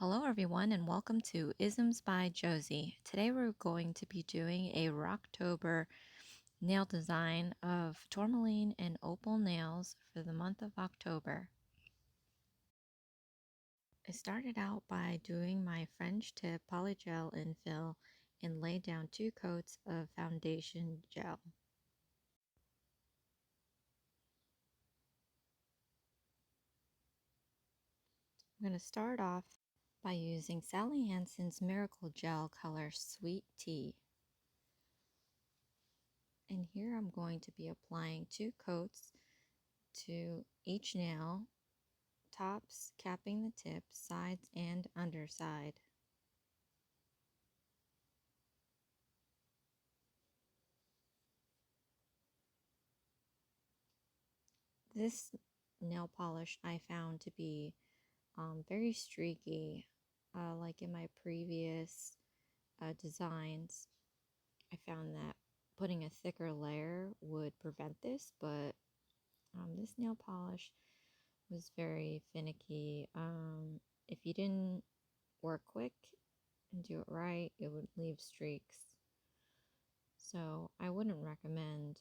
Hello everyone and welcome to Isms by Josie. Today we're going to be doing a Rocktober nail design of Tourmaline and Opal nails for the month of October. I started out by doing my French tip polygel infill and laid down 2 coats of foundation gel. I'm going to start off by using Sally Hansen's Miracle Gel color Sweet Tea. And here I'm going to be applying 2 coats to each nail, tops capping the tips, sides and underside. This nail polish I found to be very streaky, like in my previous designs. I found that putting a thicker layer would prevent this, but this nail polish was very finicky. If you didn't work quick and do it right, it would leave streaks. So I wouldn't recommend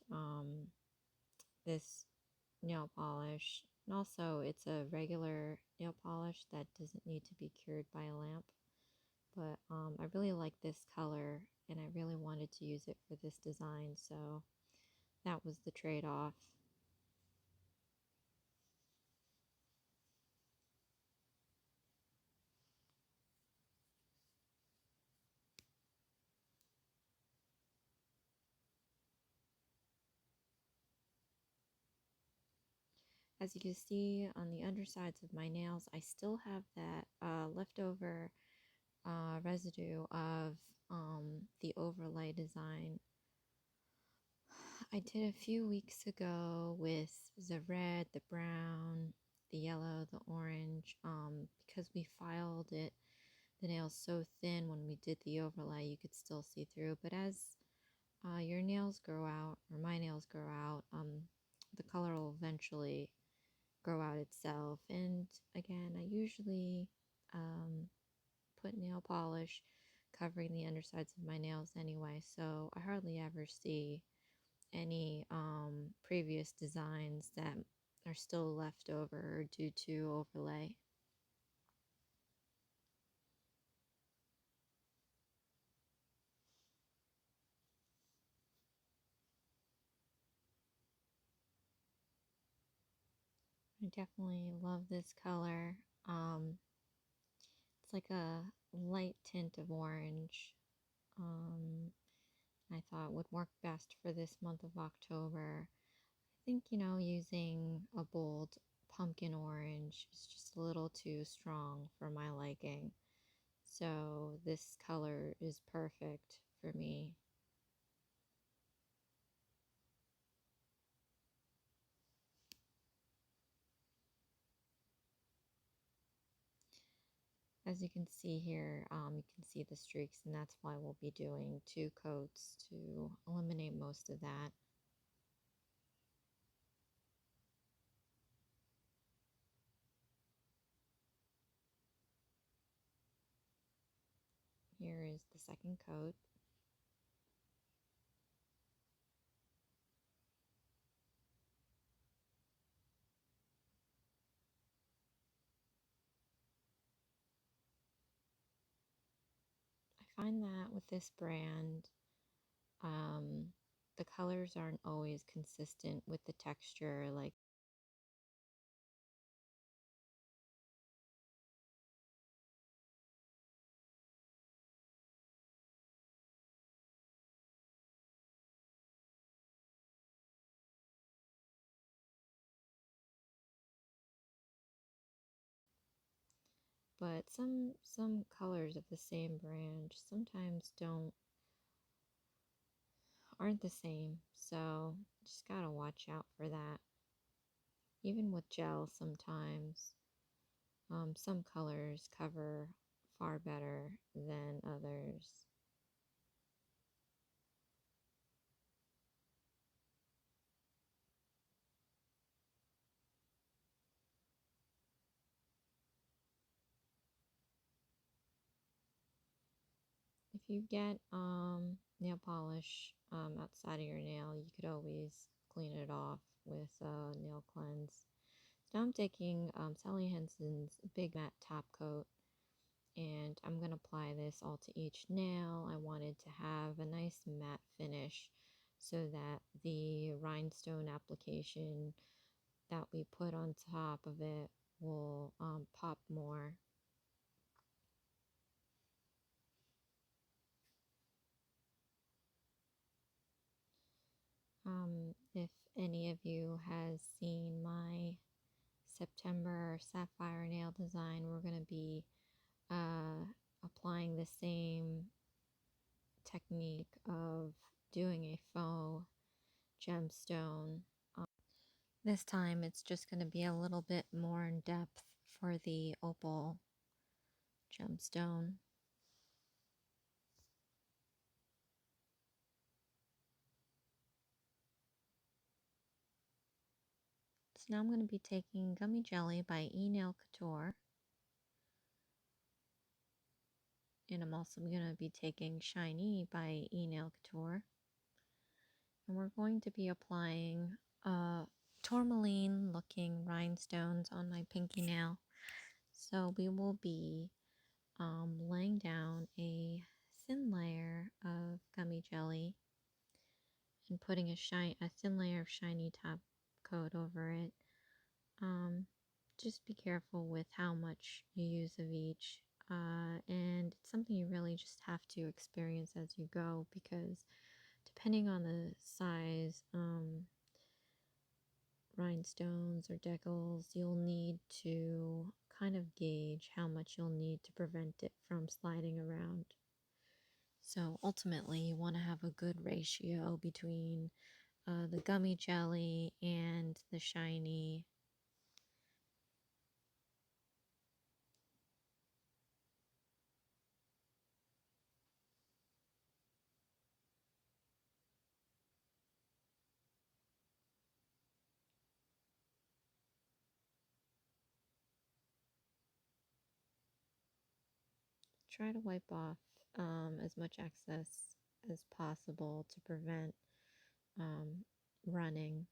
this nail polish. And also, it's a regular nail polish that doesn't need to be cured by a lamp. But I really like this color, and I really wanted to use it for this design, so that was the trade-off. As you can see on the undersides of my nails, I still have that leftover residue of the overlay design I did a few weeks ago with the red, the brown, the yellow, the orange. Because we filed the nails so thin when we did the overlay, you could still see through. But as your nails grow out, or my nails grow out, the color will eventually grow out itself. And again, I usually put nail polish covering the undersides of my nails anyway, so I hardly ever see any previous designs that are still left over due to overlay. I definitely love this color. It's like a light tint of orange. I thought would work best for this month of October. I think, using a bold pumpkin orange is just a little too strong for my liking. So this color is perfect for me. As you can see here, you can see the streaks, and that's why we'll be doing 2 coats to eliminate most of that. Here is the second coat. I find that with this brand, the colors aren't always consistent with the texture. But some colors of the same brand sometimes aren't the same, so just gotta watch out for that. Even with gel, sometimes some colors cover far better than others. you get nail polish outside of your nail, you could always clean it off with a nail cleanse. So now I'm taking Sally Hansen's Big Matte Top Coat, and I'm going to apply this all to each nail. I wanted to have a nice matte finish so that the rhinestone application that we put on top of it will pop more. If any of you has seen my September sapphire nail design, we're going to be applying the same technique of doing a faux gemstone. This time it's just going to be a little bit more in depth for the opal gemstone. So now I'm going to be taking Gummy Jelly by Nail Couture. And I'm also going to be taking Shiny by Nail Couture. And we're going to be applying tourmaline looking rhinestones on my pinky nail. So we will be laying down a thin layer of gummy jelly and putting a thin layer of shiny top coat over it. Just be careful with how much you use of each, and it's something you really just have to experience as you go, because depending on the size rhinestones or decals, you'll need to kind of gauge how much you'll need to prevent it from sliding around. So ultimately you want to have a good ratio between the gummy jelly and the shiny. Try to wipe off as much excess as possible to prevent running.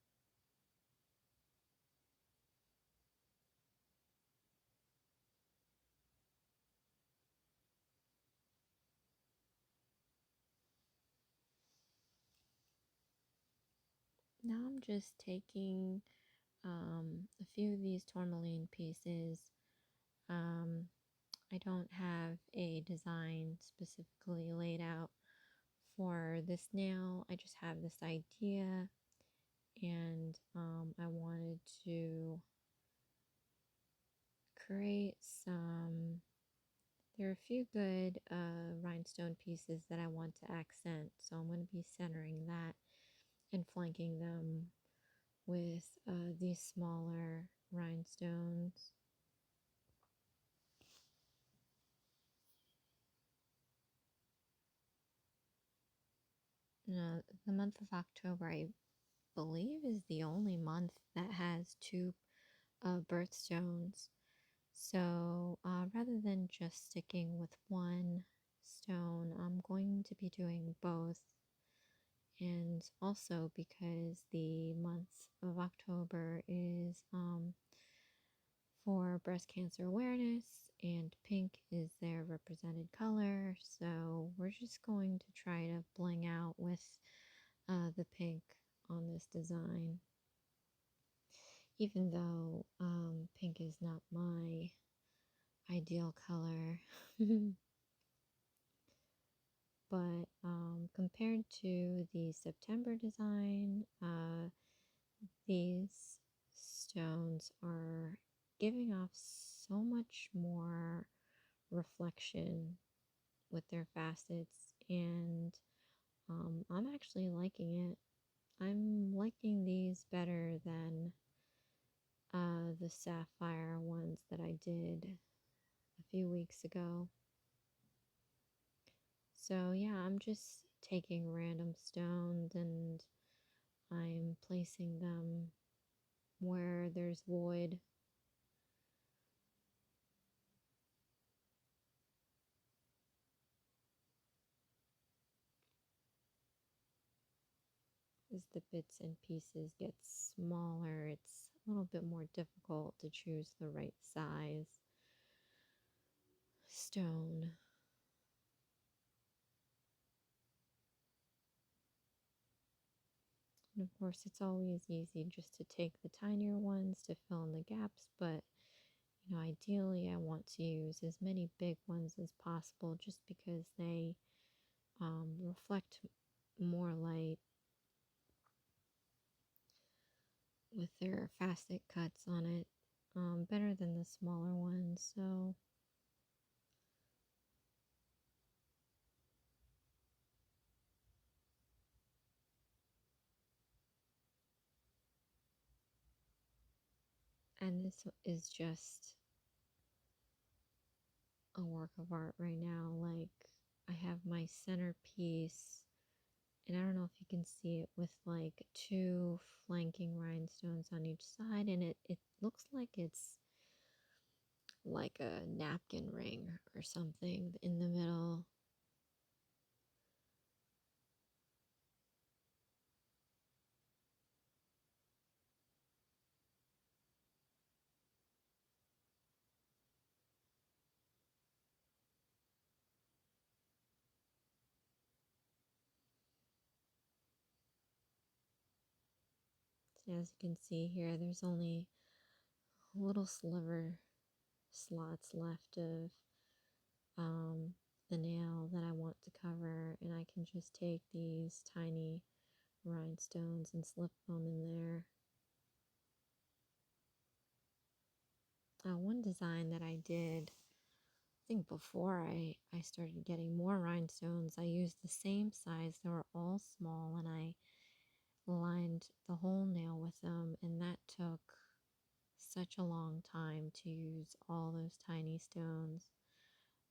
Now I'm just taking a few of these tourmaline pieces. I don't have a design specifically laid out for this nail. I just have this idea, and I wanted to create some. There are a few good rhinestone pieces that I want to accent, so I'm going to be centering that and flanking them with these smaller rhinestones. The month of October, I believe, is the only month that has two birthstones. So rather than just sticking with one stone, I'm going to be doing both. And also because the month of October is for breast cancer awareness, and pink is their represented color, so we're just going to try to bling out with the pink on this design, even though pink is not my ideal color. But compared to the September design, these stones are giving off so much more reflection with their facets, and I'm actually liking it. I'm liking these better than the sapphire ones that I did a few weeks ago. So yeah, I'm just taking random stones and I'm placing them where there's void. as the bits and pieces get smaller, it's a little bit more difficult to choose the right size stone. And of course, it's always easy just to take the tinier ones to fill in the gaps, but ideally I want to use as many big ones as possible just because they reflect more light with their facet cuts on it, better than the smaller ones. So and this is just a work of art right now. Like, I have my centerpiece, and I don't know if you can see it, with like 2 flanking rhinestones on each side, and it looks like it's like a napkin ring or something in the middle. So as you can see here, there's only little sliver slots left of the nail that I want to cover, and I can just take these tiny rhinestones and slip them in there. One design that I did, I think before I started getting more rhinestones, I used the same size. They were all small, and I lined the whole nail with them, and that took such a long time to use all those tiny stones.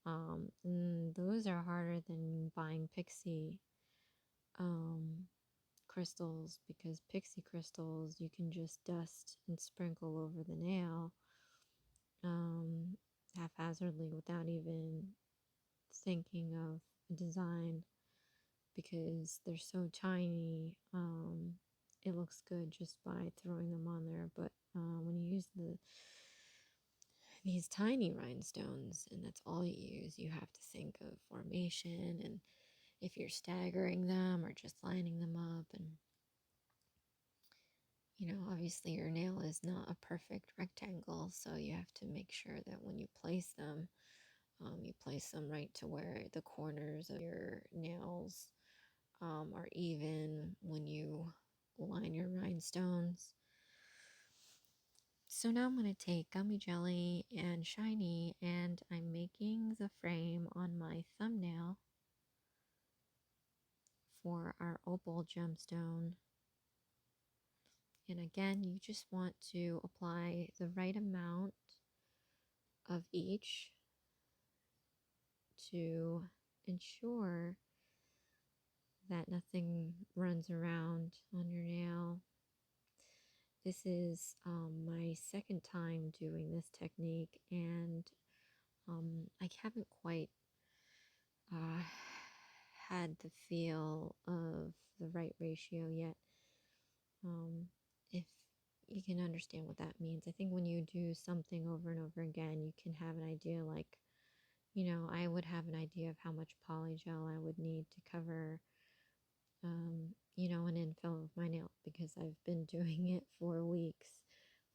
And those are harder than buying pixie crystals, because pixie crystals you can just dust and sprinkle over the nail haphazardly without even thinking of a design, because they're so tiny. It looks good just by throwing them on there, but when you use these tiny rhinestones, and that's all you use, you have to think of formation, and if you're staggering them or just lining them up. And obviously your nail is not a perfect rectangle, so you have to make sure that when you place them right to where the corners of your nails are even when you line your rhinestones. So now I'm going to take Gummy Jelly and Shiny, and I'm making the frame on my thumbnail for our opal gemstone. And again, you just want to apply the right amount of each to ensure that nothing runs around on your nail. This is my second time doing this technique, and I haven't quite had the feel of the right ratio yet. If you can understand what that means. I think when you do something over and over again, you can have an idea, like, I would have an idea of how much polygel I would need to cover, an infill of my nail, because I've been doing it for weeks,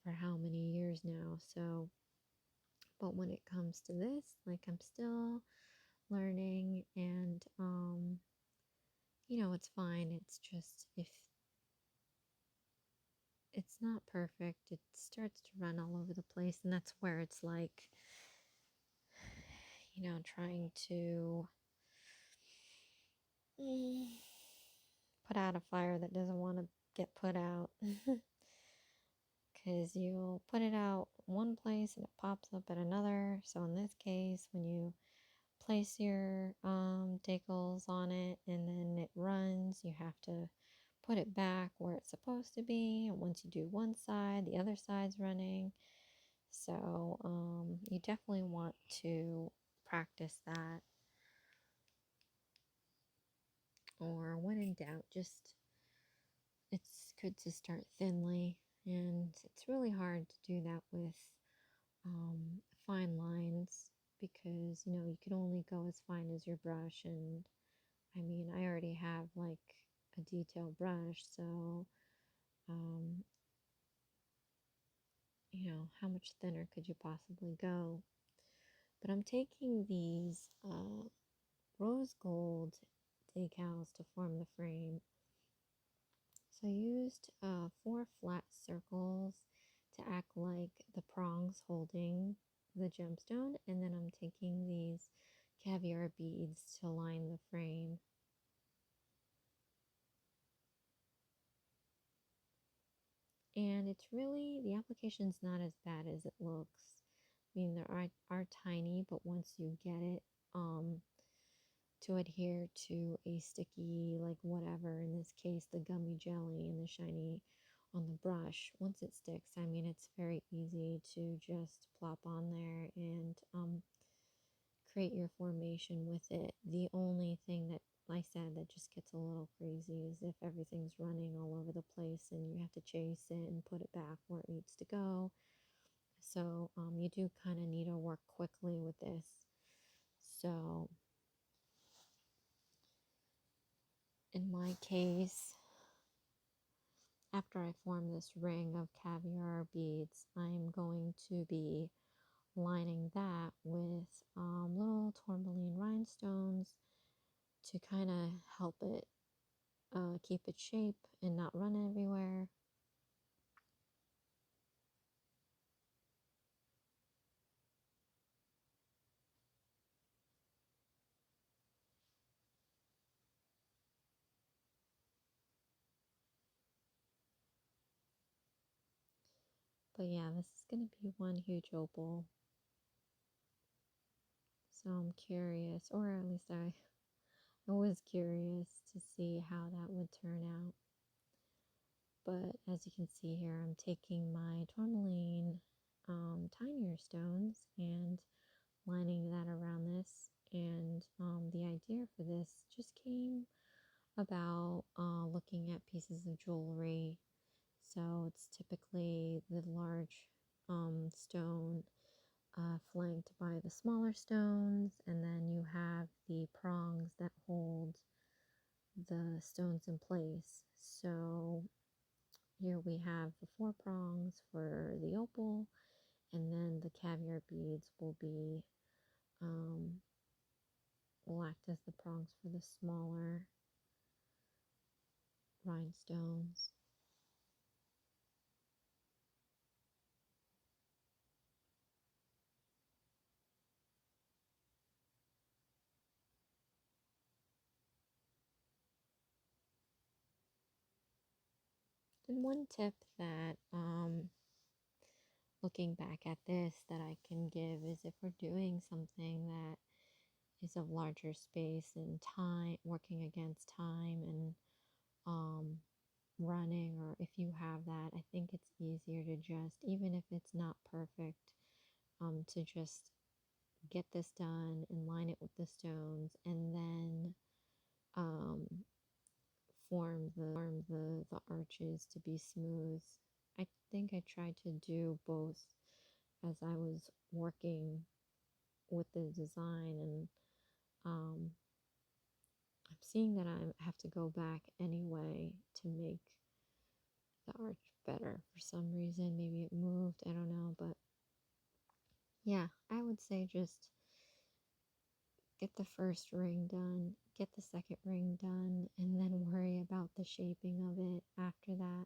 for how many years now. So, but when it comes to this, like, I'm still learning, and, it's fine. It's just, if it's not perfect, it starts to run all over the place, and that's where it's like, trying to put out a fire that doesn't want to get put out. Because you'll put it out one place and it pops up at another. So in this case, when you place your decals on it and then it runs, you have to put it back where it's supposed to be. And once you do one side, the other side's running. So you definitely want to practice that. Or when in doubt, just it's good to start thinly, and it's really hard to do that with fine lines because you can only go as fine as your brush. And I mean, I already have like a detailed brush, so um, how much thinner could you possibly go? But I'm taking these rose gold decals to form the frame. So I used 4 flat circles to act like the prongs holding the gemstone, and then I'm taking these caviar beads to line the frame. And it's really, the application's not as bad as it looks. I mean, they are tiny, but once you get it to adhere to a sticky, like whatever, in this case, the gummy jelly and the shiny on the brush, once it sticks, I mean, it's very easy to just plop on there and create your formation with it. The only thing that I said that just gets a little crazy is if everything's running all over the place and you have to chase it and put it back where it needs to go. So you do kind of need to work quickly with this. So in my case, after I form this ring of caviar beads, I'm going to be lining that with little tourmaline rhinestones to kind of help it keep its shape and not run everywhere. But yeah, this is going to be one huge opal. So I'm curious, or at least I was curious to see how that would turn out. But as you can see here, I'm taking my tourmaline tinier stones and lining that around this. And the idea for this just came about looking at pieces of jewelry. So it's typically the large stone flanked by the smaller stones, and then you have the prongs that hold the stones in place. So here we have the 4 prongs for the opal, and then the caviar beads will act as the prongs for the smaller rhinestones. And one tip that looking back at this that I can give is if we're doing something that is of larger space and time, working against time and running, or if you have that, I think it's easier to just, even if it's not perfect, to just get this done and line it with the stones, and then um, form the arches to be smooth. I think I tried to do both as I was working with the design, and I'm seeing that I have to go back anyway to make the arch better for some reason. Maybe it moved, I don't know, but yeah, I would say just get the first ring done, get the second ring done, and then worry about the shaping of it after that.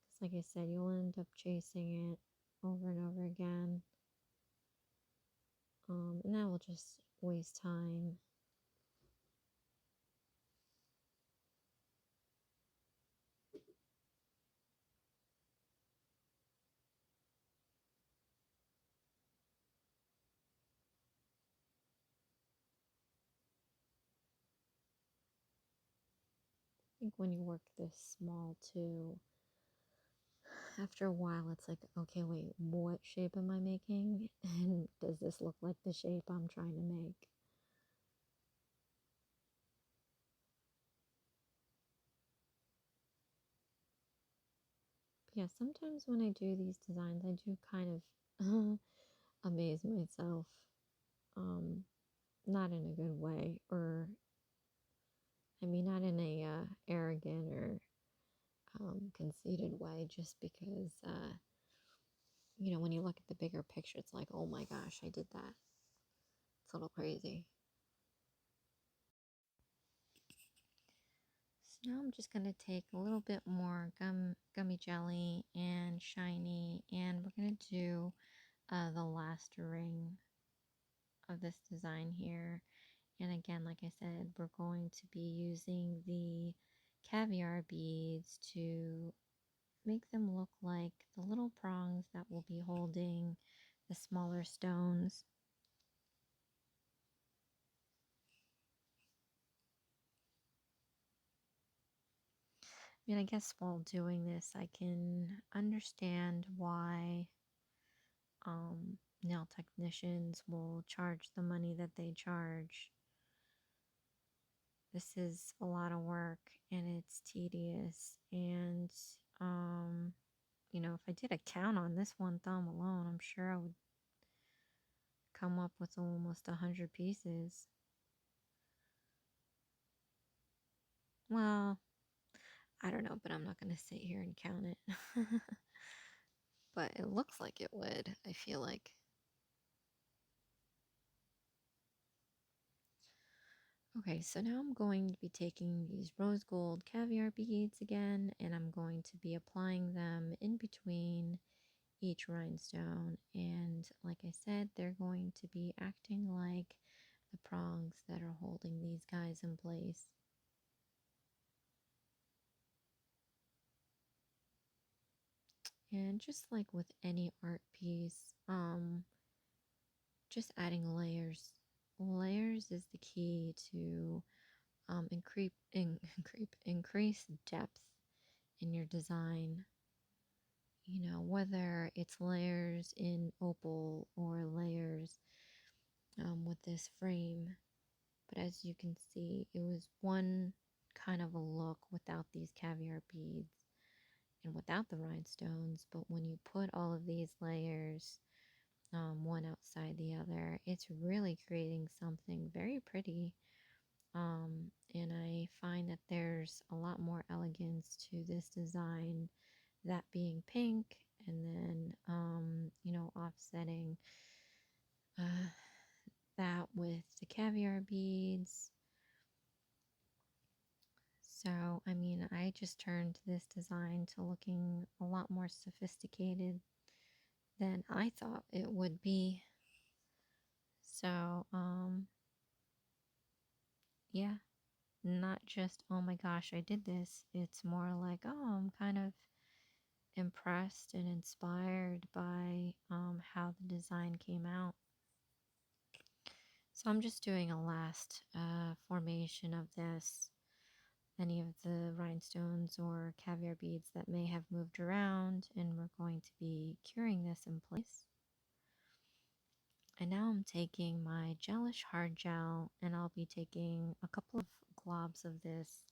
Because like I said, you'll end up chasing it over and over again, and that will just waste time. I think when you work this small too, after a while it's like, okay, wait, what shape am I making? And does this look like the shape I'm trying to make? Yeah, sometimes when I do these designs, I do kind of amaze myself. Um, Not in a good way, or I mean, not in a arrogant or conceited way, just because, when you look at the bigger picture, it's like, oh my gosh, I did that. It's a little crazy. So now I'm just going to take a little bit more gummy jelly and shiny, and we're going to do the last ring of this design here. And again, like I said, we're going to be using the caviar beads to make them look like the little prongs that will be holding the smaller stones. I mean, I guess while doing this, I can understand why nail technicians will charge the money that they charge. This is a lot of work and it's tedious. And, if I did a count on this one thumb alone, I'm sure I would come up with almost 100 pieces. Well, I don't know, but I'm not going to sit here and count it. But it looks like it would, I feel like. Okay, so now I'm going to be taking these rose gold caviar beads again, and I'm going to be applying them in between each rhinestone. And like I said, they're going to be acting like the prongs that are holding these guys in place. And just like with any art piece, just adding layers. Layers is the key to increase depth in your design. Whether it's layers in opal or layers with this frame. But as you can see, it was one kind of a look without these caviar beads and without the rhinestones. But when you put all of these layers, one outside the other, it's really creating something very pretty. And I find that there's a lot more elegance to this design, that being pink, and then, offsetting that with the caviar beads. So, I mean, I just turned this design to looking a lot more sophisticated than I thought it would be. So, yeah, not just, oh my gosh, I did this. It's more like, oh, I'm kind of impressed and inspired by how the design came out. So I'm just doing a last formation of this. Any of the rhinestones or caviar beads that may have moved around, and we're going to be curing this in place. And now I'm taking my Gelish Hard-Gel, and I'll be taking a couple of globs of this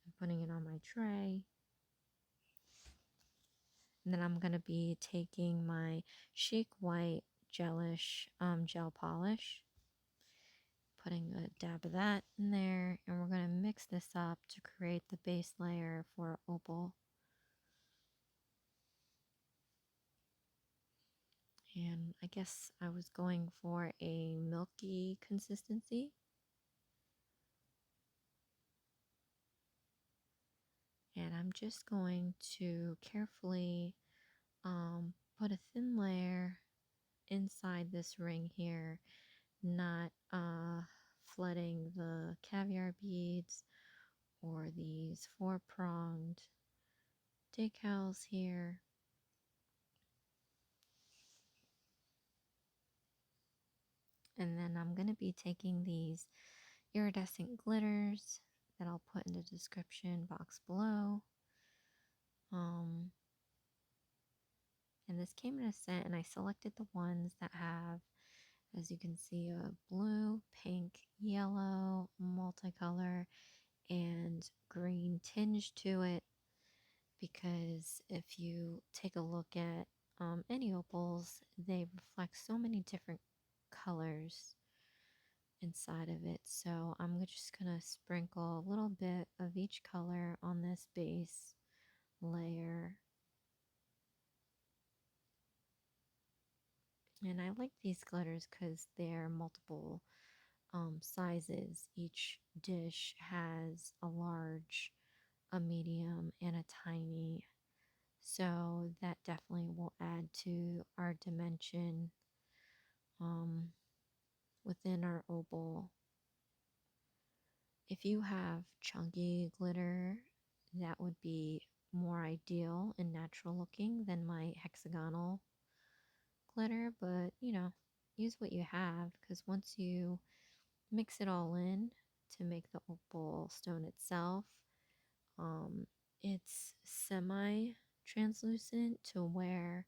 and putting it on my tray. And then I'm going to be taking my Chic White Gelish gel polish, putting a dab of that in there, and we're going to mix this up to create the base layer for opal. And I guess I was going for a milky consistency. And I'm just going to carefully put a thin layer inside this ring here, not flooding the caviar beads or these four-pronged decals here. And then I'm going to be taking these iridescent glitters that I'll put in the description box below. And this came in a set, and I selected the ones that have, as you can see, a blue, pink, yellow, multicolor, and green tinge to it. because if you take a look at any opals, they reflect so many different colors inside of it. So I'm just going to sprinkle a little bit of each color on this base layer. And I like these glitters because they're multiple sizes. Each dish has a large, a medium, and a tiny. So that definitely will add to our dimension within our opal. If you have chunky glitter, that would be more ideal and natural looking than my hexagonal glitter, but you know, use what you have, because once you mix it all in to make the opal stone itself, it's semi translucent to where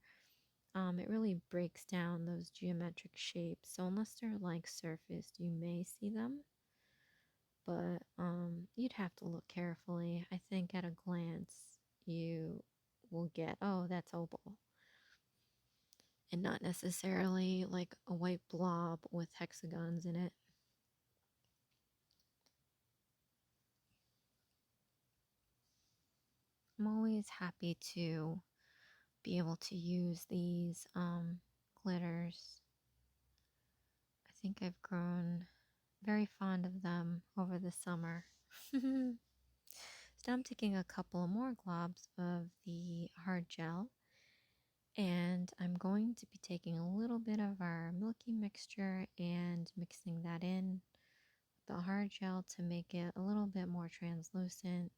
it really breaks down those geometric shapes. So unless they're like surfaced, you may see them, but you'd have to look carefully. I think at a glance you will get, oh, that's opal, and not necessarily like a white blob with hexagons in it. I'm always happy to be able to use these glitters. I think I've grown very fond of them over the summer. So now I'm taking a couple more globs of the hard gel, and I'm going to be taking a little bit of our milky mixture and mixing that in with the hard gel to make it a little bit more translucent.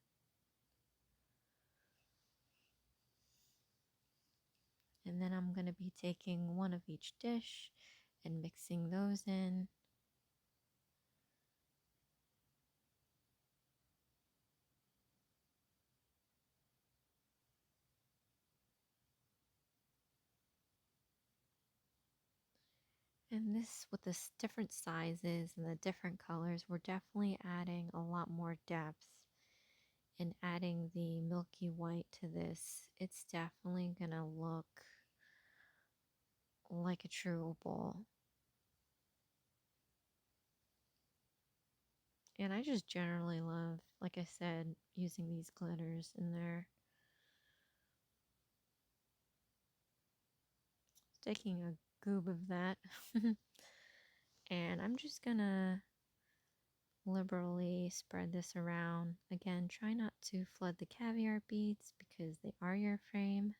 And then I'm going to be taking one of each dish and mixing those in. And this, with the different sizes and the different colors, we're definitely adding a lot more depth. And adding the milky white to this, it's definitely going to look like a true opal. And I just generally love, like I said, using these glitters in there. Taking a goob of that. And I'm just gonna liberally spread this around. Again, try not to flood the caviar beads because they are your frame.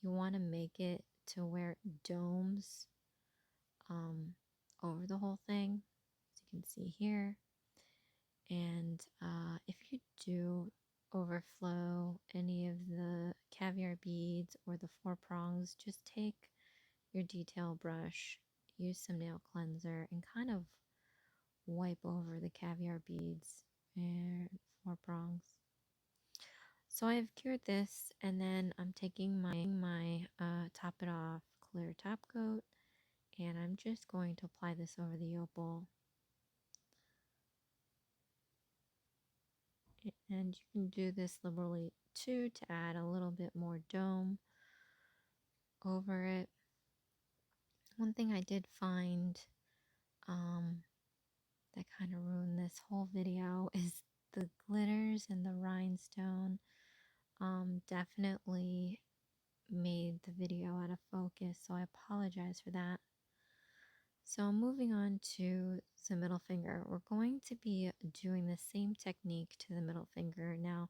You want to make it to where it domes over the whole thing, as you can see here. And if you do overflow any of the caviar beads or the 4 prongs, just take your detail brush, use some nail cleanser, and kind of wipe over the caviar beads and 4 prongs. So I have cured this, and then I'm taking my Top It Off clear top coat, and I'm just going to apply this over the opal. And you can do this liberally too to add a little bit more dome over it. One thing I did find that kind of ruined this whole video is the glitters and the rhinestone definitely made the video out of focus, so I apologize for that. So moving on to the middle finger, we're going to be doing the same technique to the middle finger. Now,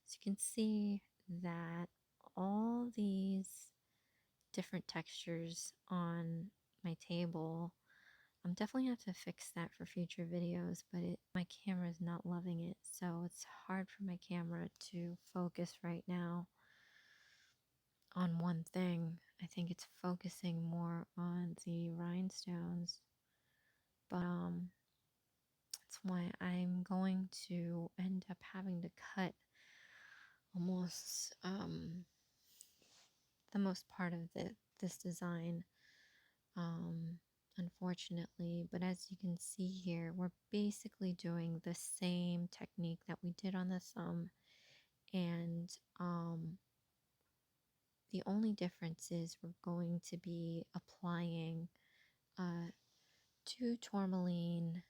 as you can see that all these different textures on my table, I'm definitely have to fix that for future videos, but my camera is not loving it, so it's hard for my camera to focus right now on one thing. I think it's focusing more on the rhinestones, but that's why I'm going to end up having to cut almost the most part of this design, unfortunately. But as you can see here, we're basically doing the same technique that we did on the thumb, And the only difference is we're going to be applying 2 tourmaline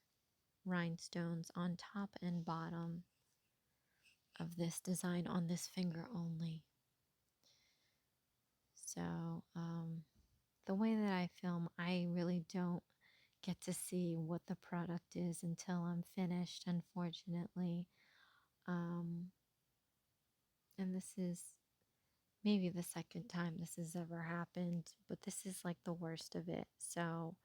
rhinestones on top and bottom of this design on this finger only. So the way that I film, I really don't get to see what the product is until I'm finished, unfortunately. And this is maybe the second time this has ever happened, but this is like the worst of it. So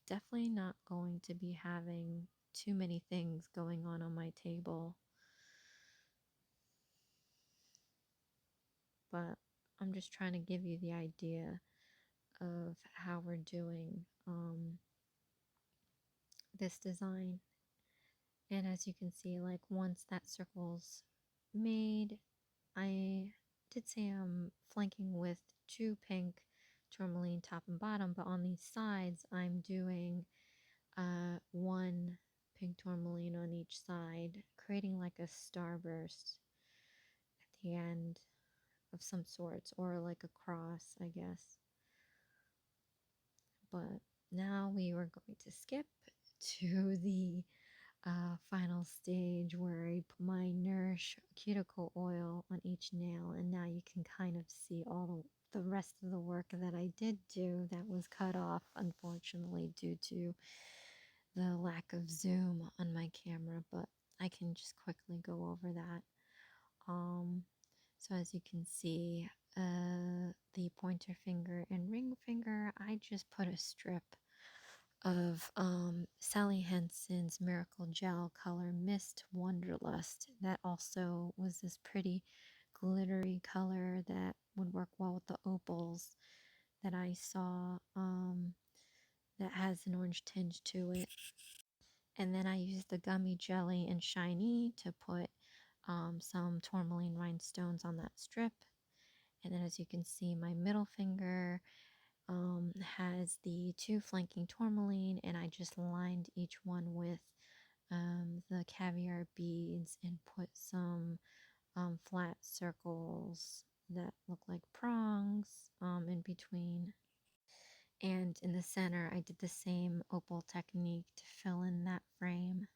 definitely not going to be having too many things going on my table. But I'm just trying to give you the idea of how we're doing this design. And as you can see, like once that circle's made, I did say I'm flanking with 2 pink tourmaline top and bottom, but on these sides I'm doing 1 pink tourmaline on each side, creating like a starburst at the end of some sorts, or like a cross, I guess. But now we were going to skip to the final stage where I put my Nourish cuticle oil on each nail, and now you can kind of see all the rest of the work that I did do that was cut off, unfortunately, due to the lack of zoom on my camera, but I can just quickly go over that. So as you can see, the pointer finger and ring finger, I just put a strip of Sally Hansen's Miracle Gel color Mist Wanderlust. That also was this pretty glittery color that would work well with the opals that I saw, that has an orange tinge to it. And then I used the Gummy Jelly and Shiny to put some tourmaline rhinestones on that strip. And then as you can see, my middle finger has the 2 flanking tourmaline, and I just lined each one with the caviar beads and put some flat circles that look like prongs in between. And in the center, I did the same opal technique to fill in that frame.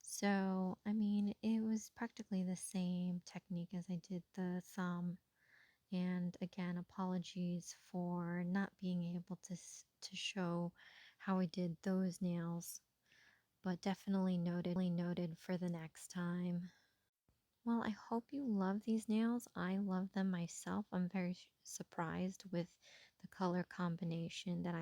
So, I mean, it was practically the same technique as I did the thumb. And again, apologies for not being able to show how I did those nails, but definitely noted for the next time. Well, I hope you love these nails. I love them myself. I'm very surprised with the color combination that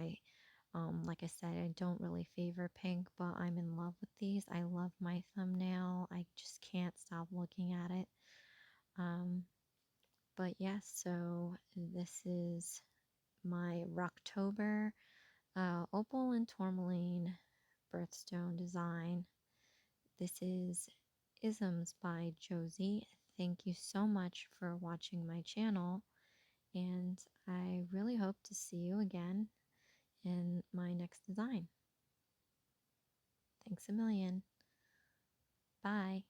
like I said, I don't really favor pink, but I'm in love with these. I love my thumbnail. I just can't stop looking at it. But yes, so this is my Rocktober Opal and Tourmaline birthstone design. This is Isms by Josie. Thank you so much for watching my channel, and I really hope to see you again in my next design. Thanks a million. Bye.